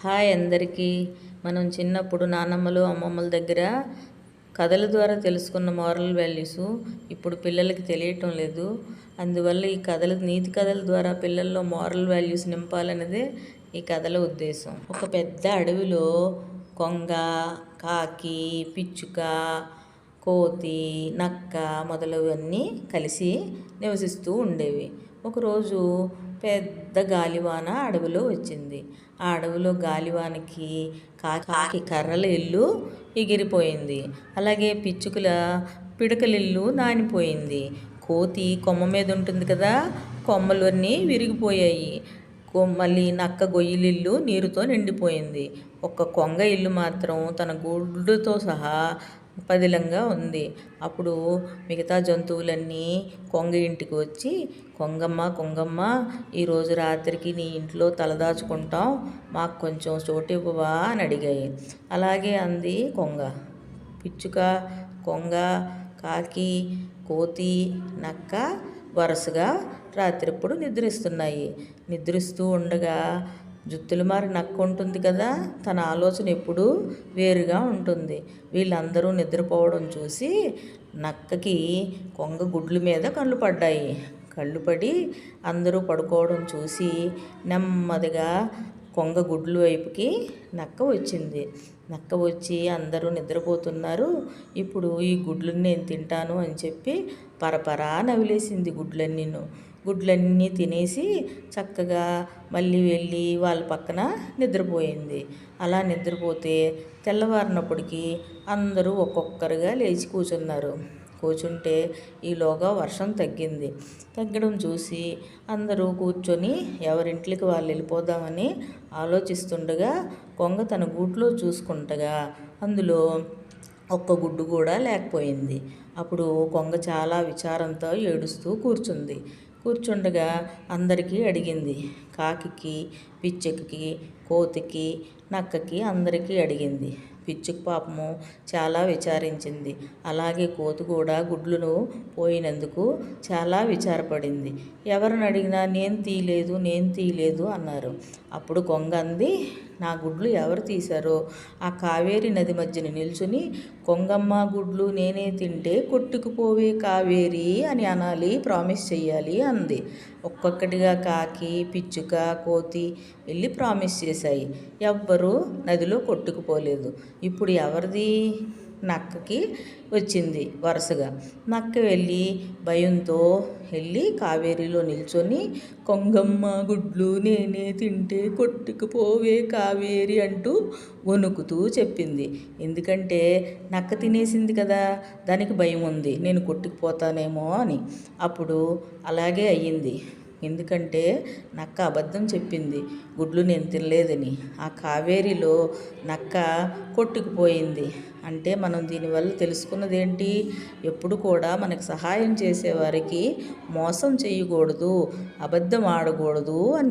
Hi అందరికీ. మనం చిన్నప్పుడు నానమ్మలు అమ్మమ్మల దగ్గర కథల ద్వారా తెలుసుకున్న మారల్ వాల్యూస్ ఇప్పుడు పిల్లలకి తెలియటం లేదు. అందువల్ల ఈ కథలు, నీతి కథల ద్వారా పిల్లల్లో మారల్ వాల్యూస్ నింపాలన్నదే ఈ కథల ఉద్దేశం. ఒక పెద్ద అడవిలో కొంగ, కాకి, పిచ్చుక, కోతి, నక్క మొదలవన్నీ కలిసి నివసిస్తూ ఉండేవి. ఒకరోజు పెద్ద గాలివాన అడవిలో వచ్చింది. ఆ అడవిలో గాలివానకి కాకి కర్రల ఇల్లు ఎగిరిపోయింది. అలాగే పిచ్చుకల పిడకల ఇల్లు నానిపోయింది. కోతి కొమ్మ మీద ఉంటుంది కదా, కొమ్మలన్నీ విరిగిపోయాయి. మళ్ళీ నక్క గొయ్యిలిల్లు నీరుతో నిండిపోయింది. ఒక్క కొంగ ఇల్లు మాత్రం తన గూడుతో సహా పదిలంగా ఉంది. అప్పుడు మిగతా జంతువులన్నీ కొంగ ఇంటికి వచ్చి, కొంగమ్మ ఈరోజు రాత్రికి నీ ఇంట్లో తలదాచుకుంటాం, మాకు కొంచెం చోటు ఇవ్వవా అని అడిగాయి. అలాగే అంది కొంగ. పిచ్చుక, కొంగ, కాకి, కోతి, నక్క వరుసగా రాత్రిప్పుడు నిద్రిస్తున్నాయి. నిద్రిస్తూ ఉండగా జుత్తులు మారి నక్క ఉంటుంది కదా, తన ఆలోచన ఎప్పుడూ వేరుగా ఉంటుంది. వీళ్ళందరూ నిద్రపోవడం చూసి నక్కకి కొంగ గుడ్ల మీద కళ్ళు పడ్డాయి. కళ్ళు పడి అందరూ పడుకోవడం చూసి నెమ్మదిగా కొంగ గుడ్ల వైపుకి నక్క వచ్చింది. నక్క వచ్చి అందరూ నిద్రపోతున్నారు, ఇప్పుడు ఈ గుడ్లను నేను తింటాను అని చెప్పి పరపరా నవిలేసింది గుడ్లన్నీ తినేసి చక్కగా మళ్ళీ వెళ్ళి వాళ్ళ పక్కన నిద్రపోయింది. అలా నిద్రపోతే తెల్లవారినప్పటికీ అందరూ ఒక్కొక్కరుగా లేచి కూర్చుంటే ఈలోగా వర్షం తగ్గడం చూసి అందరూ కూర్చొని ఎవరింట్లోకి వాళ్ళు వెళ్ళిపోదామని ఆలోచిస్తుండగా కొంగ తన గూట్లో చూసుకుంటగా అందులో ఒక్క గుడ్డు కూడా లేకపోయింది. అప్పుడు కొంగ చాలా విచారంతో ఏడుస్తూ కూర్చుండగా అందరికీ అడిగింది. కాకికి, పిచ్చుకకి, కోతికి, నక్కకి అందరికీ అడిగింది. పిచ్చుక పాపము చాలా విచారించింది. అలాగే కోతి కూడా గుడ్లను పోయినందుకు చాలా విచారపడింది. ఎవరిని అడిగినా నేను తీయలేదు అన్నారు. అప్పుడు కొంగ అంది, నా గుడ్లు ఎవరు తీశారో ఆ కావేరి నది మధ్యన నిల్చుని కొంగమ్మ గుడ్లు నేనే తింటే కొట్టుకుపోవే కావేరి అని అనాలి, ప్రామిస్ చెయ్యాలి అంది. ఒక్కొక్కటిగా కాకి, పిచ్చుక, కోతి వెళ్ళి ప్రామిస్ చేశాయి. ఎవ్వరూ నదిలో కొట్టుకుపోలేదు. ఇప్పుడు ఎవరిది? నక్కకి వచ్చింది వరుసగా. నక్క వెళ్ళి భయంతో వెళ్ళి కావేరిలో నిల్చొని కొంగమ్మ గుడ్లు నేనే తింటే కొట్టుకుపోవే కావేరి అంటూ వణుకుతూ చెప్పింది. ఎందుకంటే నక్క తినేసింది కదా, దానికి భయం ఉంది, నేను కొట్టుకుపోతానేమో అని. అప్పుడు అలాగే అయ్యింది. ఎందుకంటే నక్క అబద్ధం చెప్పింది, గుడ్లు నేను తినలేదని. ఆ కావేరిలో నక్క కొట్టుకుపోయింది. అంటే మనం దీనివల్ల తెలుసుకున్నది ఏంటి? ఎప్పుడు కూడా మనకు సహాయం చేసేవారికి మోసం చేయకూడదు, అబద్ధం ఆడకూడదు అని